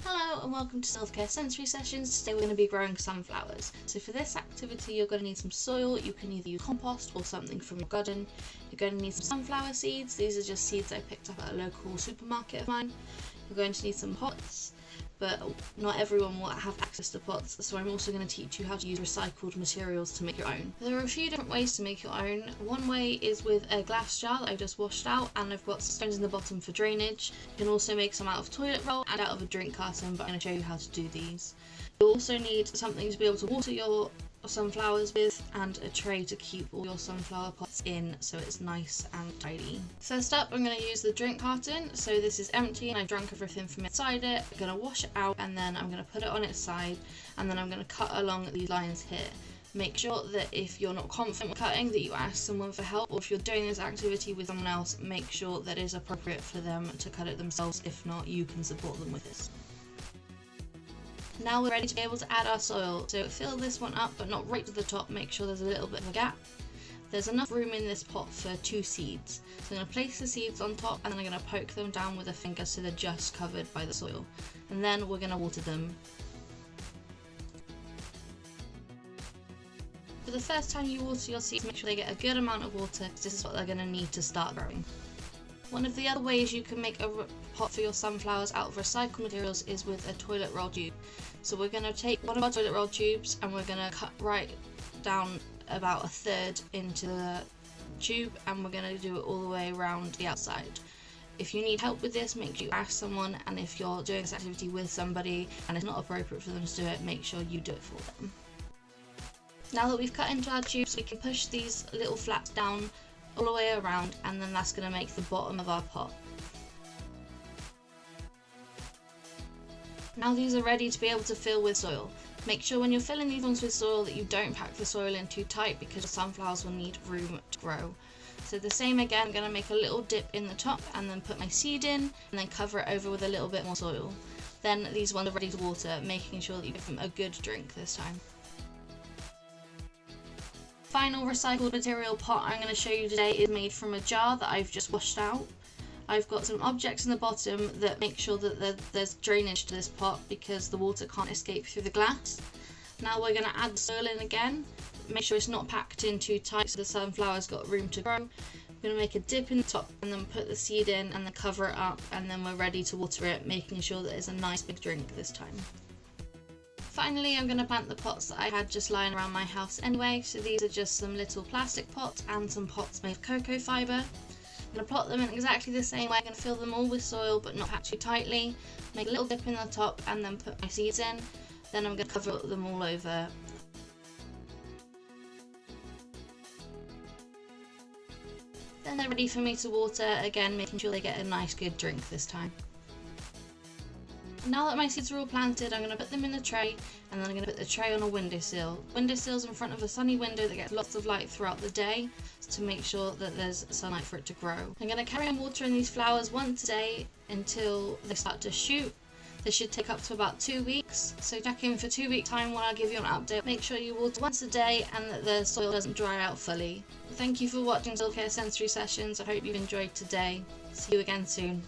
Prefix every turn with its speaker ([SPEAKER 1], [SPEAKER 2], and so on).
[SPEAKER 1] Hello and welcome to Self-Care Sensory Sessions. Today we're going to be growing sunflowers. So for this activity you're going to need some soil. You can either use compost or something from your garden. You're going to need some sunflower seeds. These are just seeds I picked up at a local supermarket of mine. You're going to need some pots, but not everyone will have access to pots, so I'm also going to teach you how to use recycled materials to make your own. There are a few different ways to make your own. One way is with a glass jar that I just washed out, and I've got stones in the bottom for drainage. You can also make some out of toilet roll and out of a drink carton, but I'm going to show you how to do these. You'll also need something to be able to water your sunflowers with, and a tray to keep all your sunflower pots in so it's nice and tidy. First up, I'm going to use the drink carton. So this is empty and I've drunk everything from inside it. I'm going to wash it out and then I'm going to put it on its side, and then I'm going to cut along these lines here. Make sure that if you're not confident with cutting that you ask someone for help, or if you're doing this activity with someone else, make sure that it is appropriate for them to cut it themselves. If not, you can support them with this. Now we're ready to be able to add our soil, so fill this one up but not right to the top. Make sure there's a little bit of a gap. There's enough room in this pot for 2 seeds. So I'm going to place the seeds on top and then I'm going to poke them down with a finger so they're just covered by the soil. And then we're going to water them. For the first time you water your seeds, make sure they get a good amount of water, because this is what they're going to need to start growing. One of the other ways you can make a pot for your sunflowers out of recycled materials is with a toilet roll tube. So we're going to take one of our toilet roll tubes and we're going to cut right down about 1/3 into the tube, and we're going to do it all the way around the outside. If you need help with this, make sure you ask someone, and if you're doing this activity with somebody and it's not appropriate for them to do it, make sure you do it for them. Now that we've cut into our tubes, we can push these little flats down all the way around, and then that's going to make the bottom of our pot. Now these are ready to be able to fill with soil. Make sure when you're filling these ones with soil that you don't pack the soil in too tight, because the sunflowers will need room to grow. So the same again, I'm going to make a little dip in the top and then put my seed in and then cover it over with a little bit more soil. Then these ones are ready to water, making sure that you give them a good drink this time. Final recycled material pot I'm going to show you today is made from a jar that I've just washed out. I've got some objects in the bottom that make sure that there's drainage to this pot, because the water can't escape through the glass. Now we're going to add the soil in again. Make sure it's not packed in too tight so the sunflower's got room to grow. I'm going to make a dip in the top and then put the seed in and then cover it up, and then we're ready to water it, making sure that it's a nice big drink this time. Finally, I'm going to plant the pots that I had just lying around my house anyway. So these are just some little plastic pots and some pots made of cocoa fibre. I'm going to plot them in exactly the same way. I'm going to fill them all with soil but not pack too tightly. Make a little dip in the top and then put my seeds in. Then I'm going to cover them all over. Then they're ready for me to water, again making sure they get a nice good drink this time. Now that my seeds are all planted, I'm going to put them in the tray, and then I'm going to put the tray on a windowsill. Windowsill's in front of a sunny window that gets lots of light throughout the day, to make sure that there's sunlight for it to grow. I'm going to carry on watering these flowers once a day until they start to shoot. They should take up to about 2 weeks, so check in for 2 weeks time when I'll give you an update. Make sure you water once a day and that the soil doesn't dry out fully. Thank you for watching Self-Care Sensory Sessions. I hope you've enjoyed today. See you again soon.